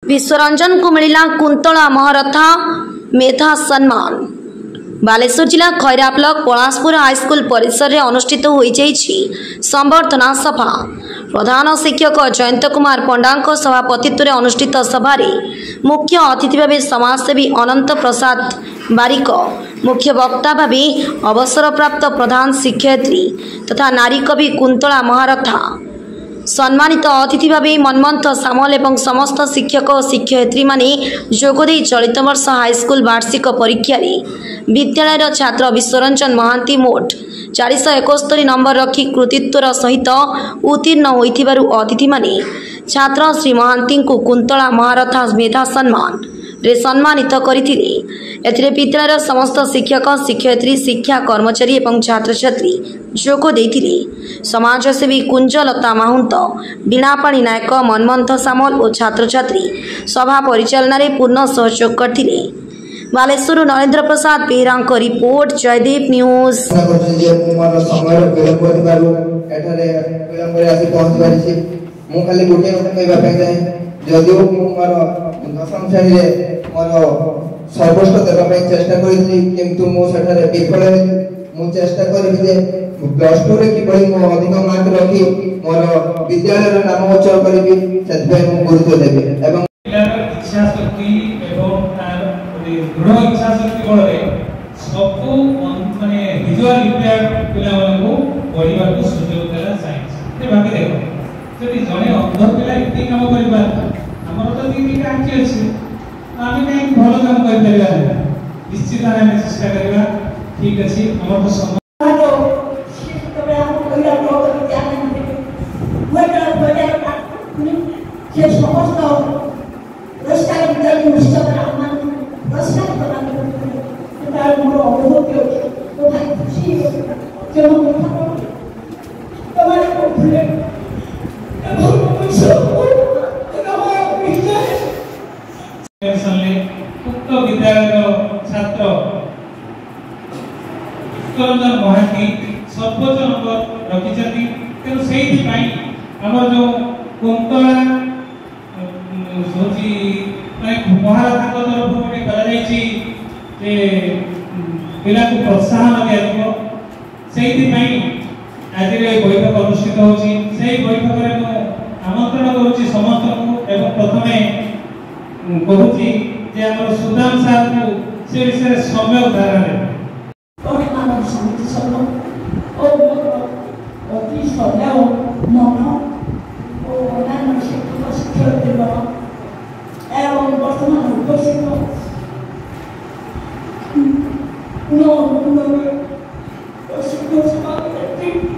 विश्वरंजन को मिला कुंतला महारथा मेधा सम्मान। बालेश्वर जिला खैरा ब्लॉक पलाशपुर हाईस्कूल परिसर में अनुष्ठित हो संबर्धना सभा। प्रधान शिक्षक जयंत कुमार पंडा सभापतित्व अनुष्ठित सभार मुख्य अतिथि भाव समाजसेवी अनंत प्रसाद बारिक, मुख्य वक्ता भाव अवसरप्राप्त प्रधान शिक्षयित्री तथा नारी कवि कुंतला महारथा, सम्मानित अतिथि भाव मनमंथ सामल एवं समस्त शिक्षक और शिक्षयित्री माने जोगदे चलित वर्ष हाईस्कूल वार्षिक परीक्षा विद्यालय छात्र विश्वरंजन महांती मोट 471 नंबर रखी कृतित्वर सहित उत्तीर्ण होइथिबारु अतिथि माने छात्र श्री महांती को कुंतला महारथा मेधा सम्मान रे सम्मानित करथिले। एथिरे विद्यालय समस्त शिक्षक शिक्षयित्री शिक्षा कर्मचारी एवं छात्र छात्री जोग देथिले। समाजसेवी कुंजलता माहुंत, बीणापाणी नायक, मनमंथ सामल और छात्र छात्री सभा परिचालन में पूर्ण सहयोग करथिले। बालेश्वर नरेंद्र प्रसाद बेहरा रिपोर्ट, जयदेव न्यूज। जदिव मोर दशम श्रेणी में मोर सर्वोच्च देवाई चेष्टा करी किंतु मुझे विफल मु चेष्टा करी जे प्लस टू रे कि मो अधिक मार्क रखी मोर विद्यालय नाम उच्चारण करी से गुरुत्व देबे एवं इच्छा शक्ति एवं तार दृढ़ इच्छा शक्ति बल सब माने विजुअल इम्पेयर्ड पिला को पढ़ा को सुयोग देला साइंस ए भाबी देखो जदि जने अंध पिला इति काम करिबा हमर तो दीदी आंखि अछि आमे नै भलो काम करि परिबा निश्चित आमे चेष्टा करिबा। ठीक अछि हमर तो समय जे समस्त रस्ता विद्यालय निश्चित आमान रस्ता तार मोर अनुभूति तो भाई खुशी जे हम तमारे को फुले उक्त विद्यालय छात्र विश्वरंजन महांती सर्वोच्च नंबर रखी तेणु से जो कुंतला महारथा तरफ गोटे पिला को प्रोत्साहन दिया आज बैठक अनुष्ठित होची। बैठक में आमंत्रण करुच्ची समस्त को प्रथमे कहूची जे हमर सुदाम साहब को से विषय समय उदाहरण वर्तमान समिति सब और अति सदा मन और अन्य शिक्षक शिक्षयित्री एवं वर्तमान उपस्थित शिक्षक